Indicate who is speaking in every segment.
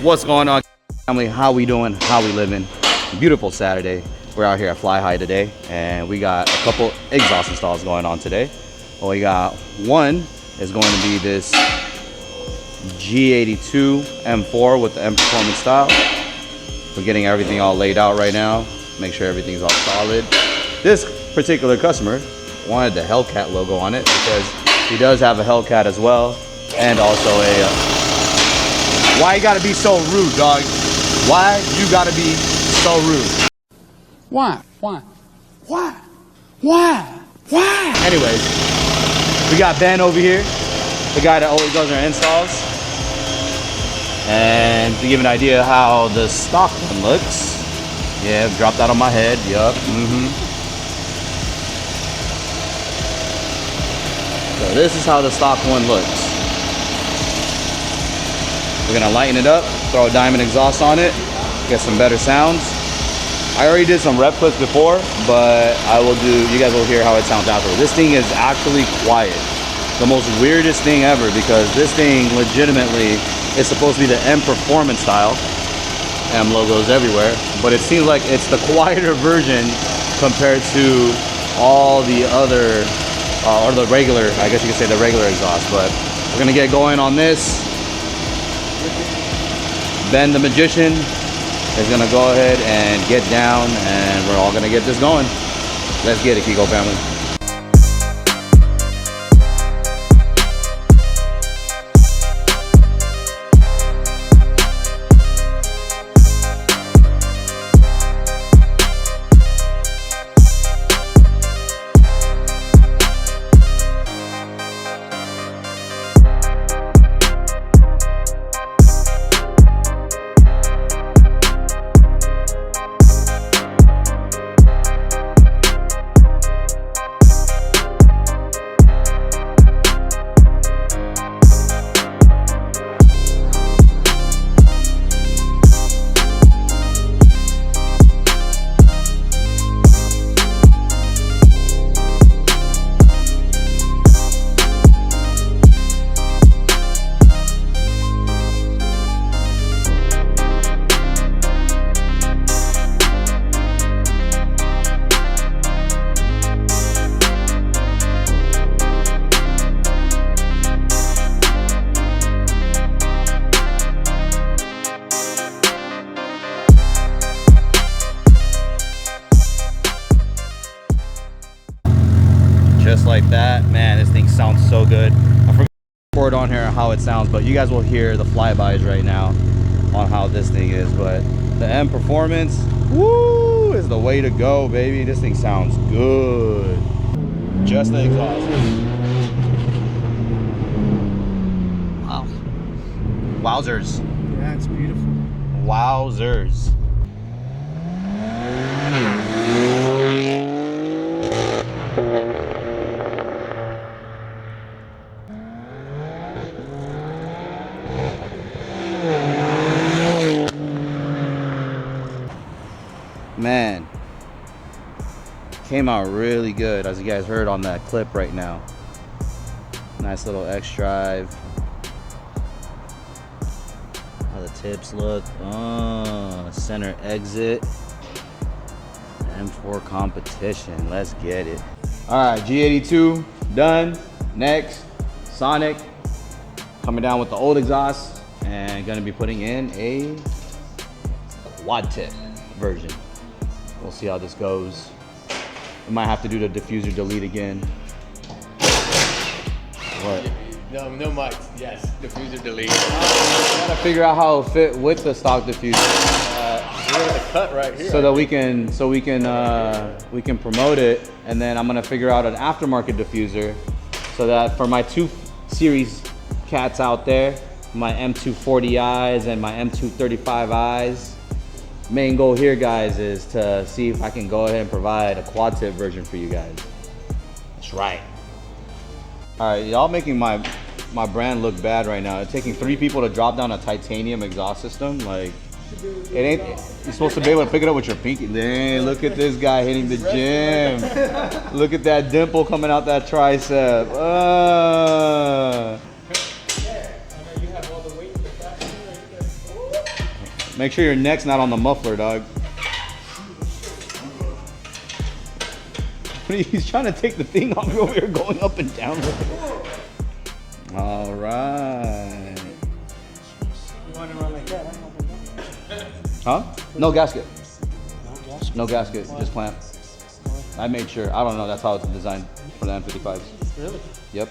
Speaker 1: What's going on, family? How we doing? How we living? Beautiful Saturday. We're out here at Fly High today, and we got a couple exhaust installs going on today. Well, we got one is going to be this G82 M4 with the M Performance style. We're getting everything all laid out right now. Make sure everything's all solid. This particular customer wanted the Hellcat logo on it because he does have a Hellcat as well, and also a why you gotta be so rude, dog? Why you gotta be so rude?
Speaker 2: Why?
Speaker 1: Anyways, we got Ben over here, the guy that always does our installs. And to give an idea how the stock one looks, yeah, dropped that on my head, yup, So this is how the stock one looks. We're gonna lighten it up, throw a diamond exhaust on it, get some better sounds. I already did some rep clips before, but you guys will hear how it sounds after. This thing is actually quiet. The most weirdest thing ever, because this thing legitimately is supposed to be the M Performance style. M logos everywhere, but it seems like it's the quieter version compared to all the other, or the regular, I guess you could say the regular exhaust. But we're gonna get going on this. Ben the Magician is gonna go ahead and get down, and we're all gonna get this going. Let's get it, Kiko family. Just like that, man, this thing sounds so good. I forgot to record on here how it sounds, but you guys will hear the flybys right now on how this thing is. But the M Performance, woo, is the way to go, baby. This thing sounds good. Just the exhaust. Wow. Wowzers.
Speaker 2: Yeah, it's beautiful.
Speaker 1: Wowzers. Man, came out really good, as you guys heard on that clip right now. Nice little X drive. How the tips look. Center exit. M4 competition. Let's get it. All right, G82 done. Next, Sonic coming down with the old exhaust and gonna be putting in a quad tip version. We'll see how this goes. We might have to do the diffuser delete again. What?
Speaker 3: No mics. Yes, diffuser delete.
Speaker 1: Gotta figure out how it'll fit with the stock diffuser.
Speaker 3: We're gonna cut right here.
Speaker 1: So that we can promote it, and then I'm gonna figure out an aftermarket diffuser, so that for my 2 series cats out there, my M240i's and my M235i's. Main goal here, guys, is to see if I can go ahead and provide a quad tip version for you guys. That's right. All right, y'all making my brand look bad right now. It's taking 3 people to drop down a titanium exhaust system. Like, it ain't. You're supposed to be able to pick it up with your pinky. Dang, look at this guy hitting the gym. Look at that dimple coming out that tricep. Make sure your neck's not on the muffler, dog. He's trying to take the thing off over here, going up and down with it. All right.
Speaker 2: You want to run like that?
Speaker 1: Huh? No gasket. No gasket, just clamp. I made sure. I don't know. That's how it's designed for the N55s.
Speaker 2: Really?
Speaker 1: Yep.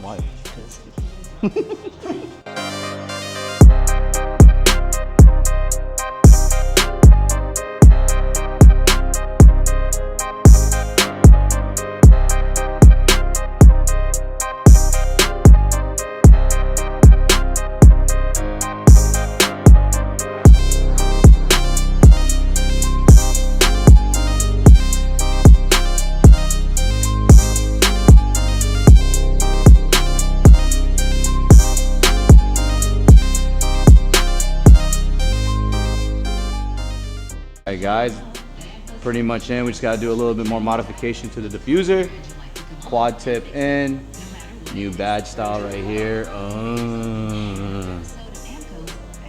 Speaker 1: Why? Alright guys, pretty much in. We just gotta do a little bit more modification to the diffuser. Quad tip in, new badge style right here.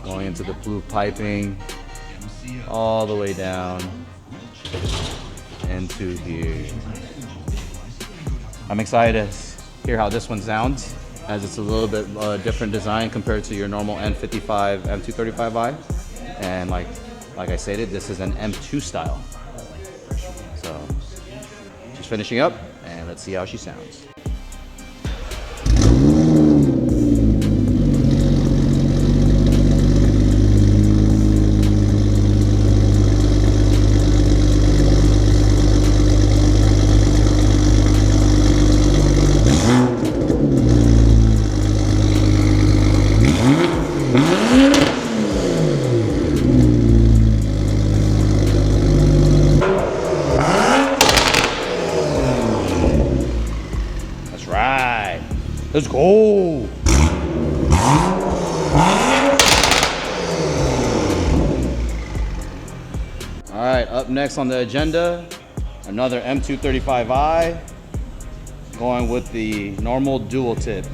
Speaker 1: Going into the blue piping all the way down into here. I'm excited to hear how this one sounds, as it's a little bit different design compared to your normal N55 M235i. And like I stated, this is an M2 style. So, just finishing up, and let's see how she sounds. Let's go. All right, up next on the agenda, another M235i, going with the normal dual tip.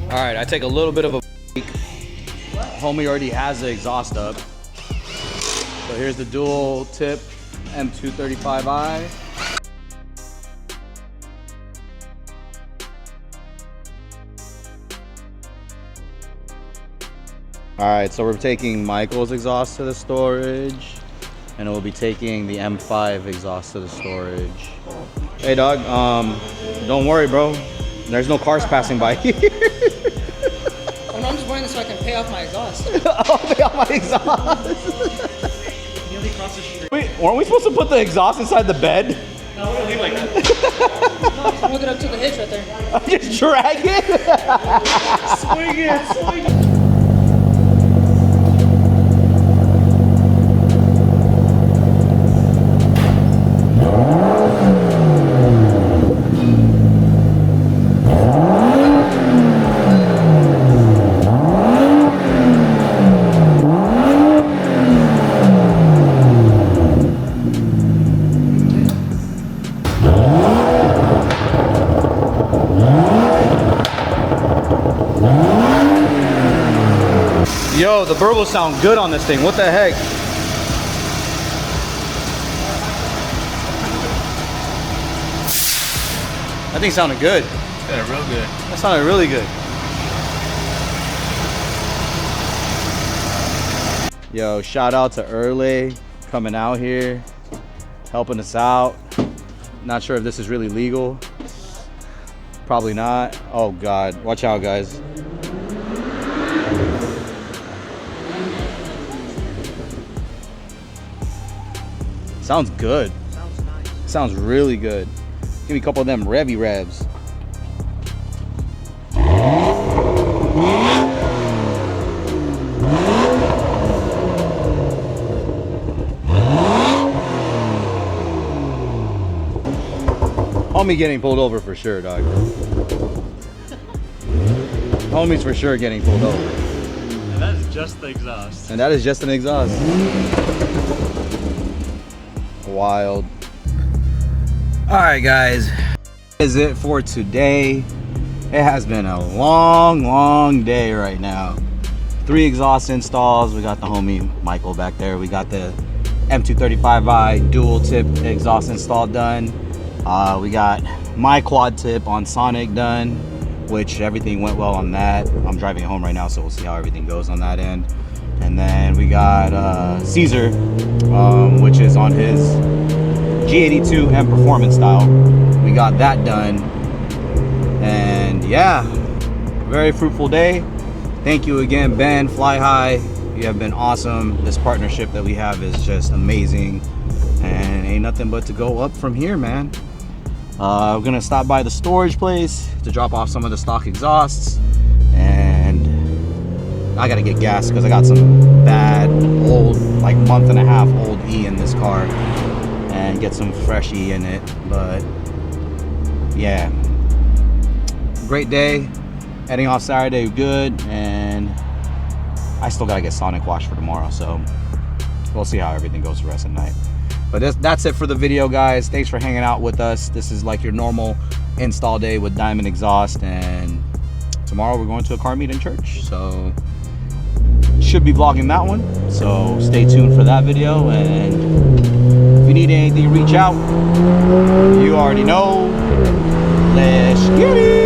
Speaker 1: All right, I take a little bit of a homie already has the exhaust up. So here's the dual tip M235i. All right, so we're taking Michael's exhaust to the storage, and we'll be taking the M5 exhaust to the storage. Hey dog, don't worry bro. There's no cars passing by here.
Speaker 4: I'm just wearing this so I can pay off my exhaust.
Speaker 1: I'll pay off my exhaust. Wait, weren't we supposed to put the exhaust inside the bed?
Speaker 4: No, we're gonna leave like that. No, just hook it up to the hitch right there.
Speaker 1: Just drag it?
Speaker 4: Swing it, swing it.
Speaker 1: Yo, the burbos sound good on this thing. What the heck? That thing sounded good.
Speaker 3: Yeah, real good.
Speaker 1: That sounded really good. Yo, shout out to Early coming out here, helping us out. Not sure if this is really legal. Probably not. Oh God, watch out guys. Sounds good.
Speaker 4: Sounds nice.
Speaker 1: Sounds really good. Give me a couple of them revy revs. Homie getting pulled over for sure, dog. Homie's for sure getting pulled over.
Speaker 3: And that's
Speaker 2: just the exhaust.
Speaker 1: And that is just an exhaust. Wild. All right, guys. That is it for today. It has been a long day right now. 3 exhaust installs. We got the homie Michael back there. We got the M235i Dual Tip exhaust install done. We got my quad tip on Sonic done, which everything went well on that. I'm driving home right now, so we'll see how everything goes on that end. And then we got Caesar, which is on his G82 M Performance style. We got that done. And yeah, very fruitful day. Thank you again, Ben, Fly High. You have been awesome. This partnership that we have is just amazing. And ain't nothing but to go up from here, man. We're gonna stop by the storage place to drop off some of the stock exhausts. And I gotta get gas because I got some bad, old, like month-and-a-half old E in this car. And get some fresh E in it. But yeah, great day. Heading off Saturday good, and I still gotta get Sonic washed for tomorrow, so we'll see how everything goes the rest of the night. But that's it for the video, guys. Thanks for hanging out with us. This is like your normal install day with Diamond Exhaust, and tomorrow we're going to a car meet in church, so should be vlogging that one, so stay tuned for that video. And if you need anything, reach out. You already know. Let's get it.